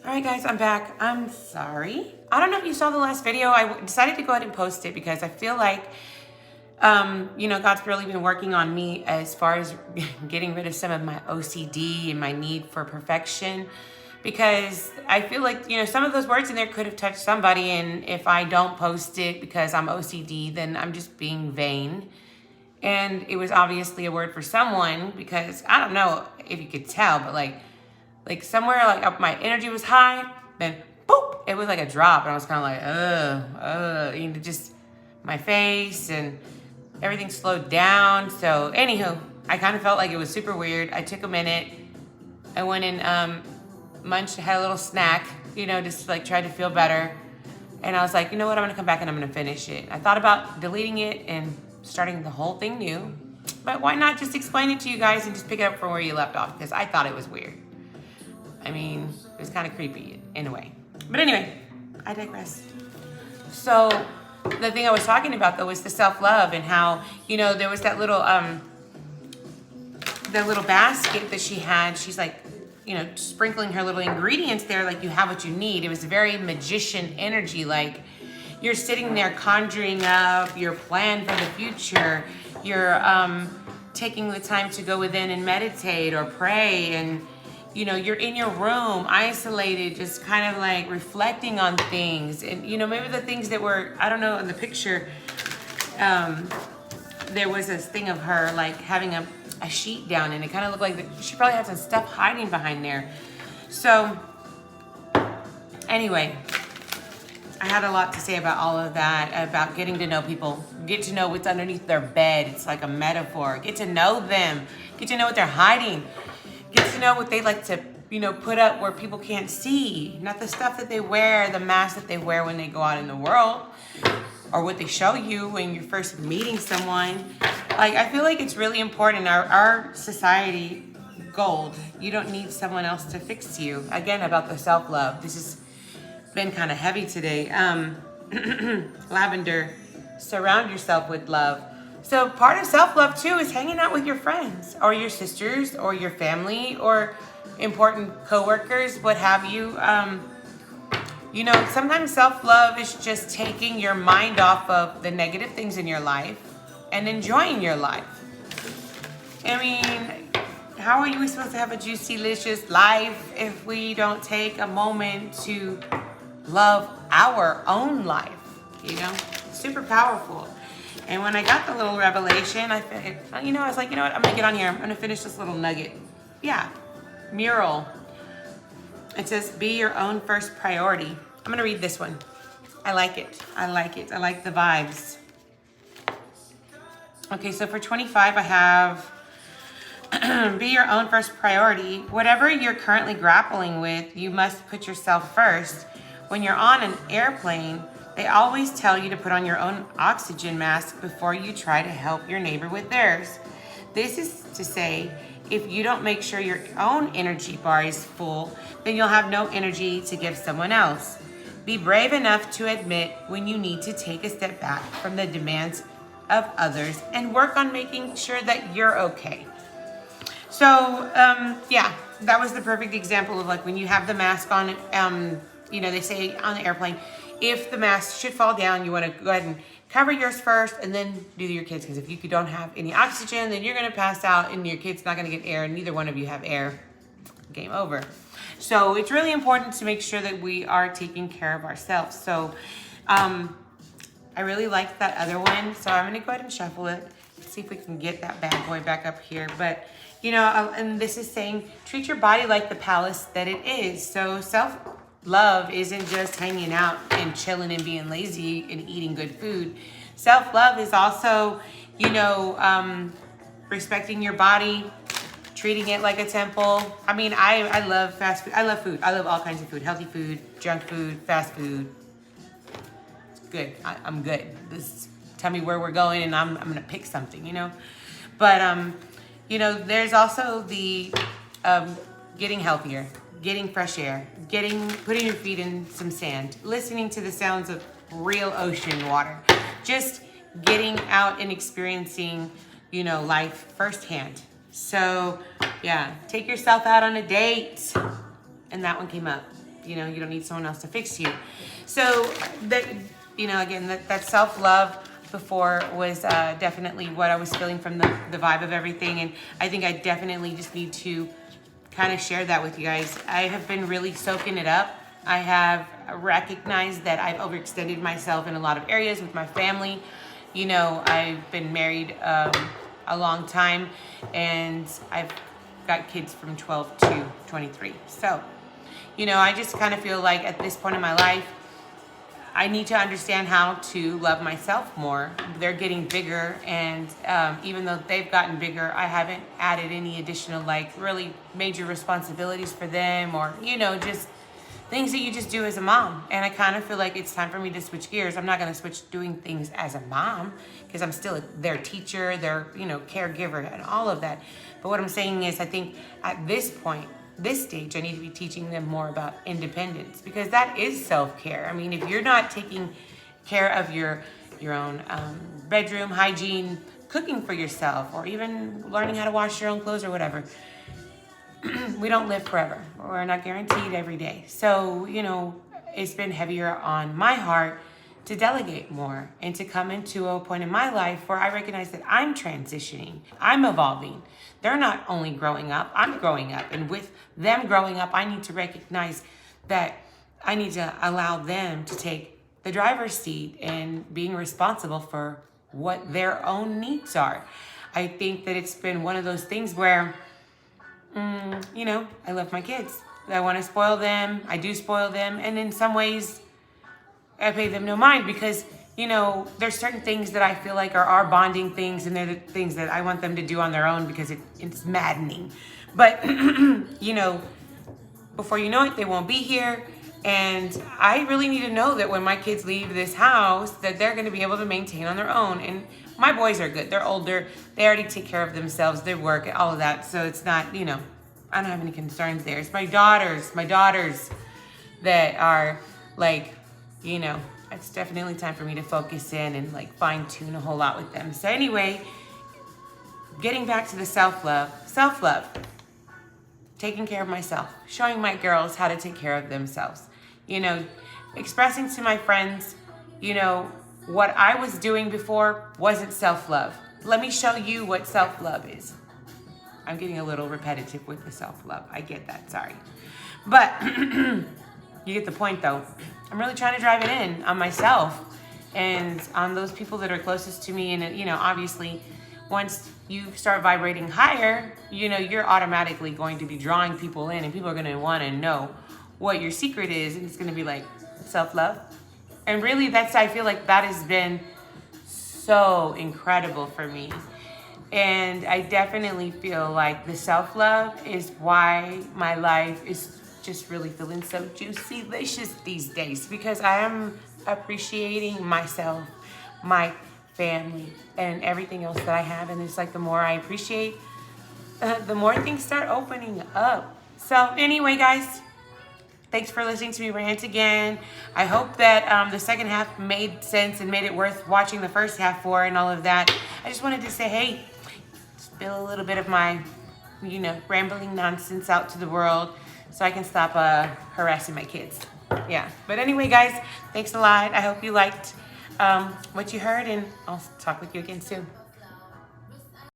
All right, guys, I'm back. I'm sorry. I don't know if you saw the last video. I decided to go ahead and post it because I feel like, God's really been working on me as far as getting rid of some of my OCD and my need for perfection. Because I feel like, some of those words in there could have touched somebody. And if I don't post it because I'm OCD, then I'm just being vain. And it was obviously a word for someone because I don't know if you could tell, but like somewhere like up my energy was high, then boop, it was like a drop, and I was kind of like, just my face and everything slowed down. So anywho, I kind of felt like it was super weird. I took a minute. I went and munched, had a little snack, just like tried to feel better. And I was like, you know what, I'm gonna come back and I'm gonna finish it. I thought about deleting it and starting the whole thing new, but why not just explain it to you guys and just pick it up from where you left off? Because I thought it was weird. I mean, it was kind of creepy in a way. But anyway, I digress. So the thing I was talking about though was the self-love and how, there was that little basket that she had. She's like, sprinkling her little ingredients there, like you have what you need. It was very magician energy, like you're sitting there conjuring up your plan for the future. You're taking the time to go within and meditate or pray, and you're in your room, isolated, just kind of like reflecting on things. And, maybe the things that were, I don't know, in the picture, there was this thing of her like having a sheet down, and it kind of looked like she probably had some stuff hiding behind there. So anyway, I had a lot to say about all of that, about getting to know people, get to know what's underneath their bed. It's like a metaphor. Get to know them, get to know what they're hiding. Get to know what they like to, put up where people can't see. Not the stuff that they wear, the mask that they wear when they go out in the world, or what they show you when you're first meeting someone. Like, I feel like it's really important. Our society, gold. You don't need someone else to fix you. Again, about the self-love. This has been kind of heavy today. Lavender, surround yourself with love. So part of self-love too is hanging out with your friends or your sisters or your family or important coworkers, what have you. Sometimes self-love is just taking your mind off of the negative things in your life and enjoying your life. I mean, how are we supposed to have a juicy, delicious life if we don't take a moment to love our own life? Super powerful. And when I got the little revelation, I was like, what? I'm going to get on here. I'm going to finish this little nugget. Yeah. Mural. It says, be your own first priority. I'm going to read this one. I like it. I like the vibes. Okay, so for 25, I have, be your own first priority. Whatever you're currently grappling with, you must put yourself first. When you're on an airplane, they always tell you to put on your own oxygen mask before you try to help your neighbor with theirs. This is to say, if you don't make sure your own energy bar is full, then you'll have no energy to give someone else. Be brave enough to admit when you need to take a step back from the demands of others and work on making sure that you're okay. So, that was the perfect example of like when you have the mask on, they say on the airplane, if the mask should fall down, you want to go ahead and cover yours first and then do your kids. Because if you don't have any oxygen, then you're going to pass out and your kid's not going to get air and neither one of you have air. Game over. So it's really important to make sure that we are taking care of ourselves. So I really like that other one. So I'm going to go ahead and shuffle it. See if we can get that bad boy back up here. But, and this is saying, treat your body like the palace that it is. So self-love isn't just hanging out and chilling and being lazy and eating good food. Self-love is also, respecting your body, treating it like a temple. I mean, I love fast food. I love food. I love all kinds of food. Healthy food, junk food, fast food. It's good. I'm good. Tell me where we're going and I'm going to pick something, But, there's also the getting healthier, getting fresh air, putting your feet in some sand, listening to the sounds of real ocean water, just getting out and experiencing, life firsthand. So, yeah, take yourself out on a date. And that one came up. you know, you don't need someone else to fix you. So that, you know, again, that self-love before was definitely what I was feeling from the vibe of everything. And I think I definitely just need to kind of share that with you guys. I have been really soaking it up. I have recognized that I've overextended myself in a lot of areas with my family. You know, I've been married a long time, and I've got kids from 12 to 23. So, you know, I just kind of feel like at this point in my life, I need to understand how to love myself more. They're getting bigger, and even though they've gotten bigger, I haven't added any additional, like, really major responsibilities for them, or, you know, just things that you just do as a mom. And I kind of feel like it's time for me to switch gears. I'm not going to switch doing things as a mom, because I'm still their teacher, their, you know, caregiver, and all of that. But what I'm saying is, I think at this point, this stage, I need to be teaching them more about independence, because that is self-care. I mean, if you're not taking care of your own bedroom hygiene, cooking for yourself, or even learning how to wash your own clothes or whatever, we don't live forever. We're not guaranteed every day. So, you know, it's been heavier on my heart to delegate more and to come into a point in my life where I recognize that I'm transitioning, I'm evolving. They're not only growing up, I'm growing up. And with them growing up, I need to recognize that I need to allow them to take the driver's seat and being responsible for what their own needs are. I think that it's been one of those things where, you know, I love my kids. I want to spoil them. I do spoil them. And in some ways, I pay them no mind, because, you know, there's certain things that I feel like are our bonding things, and they're the things that I want them to do on their own, because it's maddening. But, you know, before you know it, they won't be here. And I really need to know that when my kids leave this house, that they're going to be able to maintain on their own. And my boys are good. They're older. They already take care of themselves. They work, all of that. So it's not, you know, I don't have any concerns there. It's my daughters that are like, you know, it's definitely time for me to focus in and like fine tune a whole lot with them. So anyway, getting back to the self-love, taking care of myself, showing my girls how to take care of themselves, you know, expressing to my friends, you know, what I was doing before wasn't self-love. Let me show you what self-love is. I'm getting a little repetitive with the self-love. I get that, sorry. But you get the point though. I'm really trying to drive it in on myself and on those people that are closest to me. And, you know, obviously, once you start vibrating higher, you know, you're automatically going to be drawing people in, and people are going to want to know what your secret is. And it's going to be like self-love. And really, I feel like that has been so incredible for me. And I definitely feel like the self-love is why my life is just really feeling so juicy, delicious these days, because I am appreciating myself, my family, and everything else that I have. And it's like the more I appreciate, the more things start opening up. So anyway, guys, thanks for listening to me rant again. I hope that the second half made sense and made it worth watching the first half for, and all of that. I just wanted to say, hey, spill a little bit of my, you know, rambling nonsense out to the world, so I can stop harassing my kids. Yeah. But anyway, guys, thanks a lot. I hope you liked what you heard, and I'll talk with you again soon.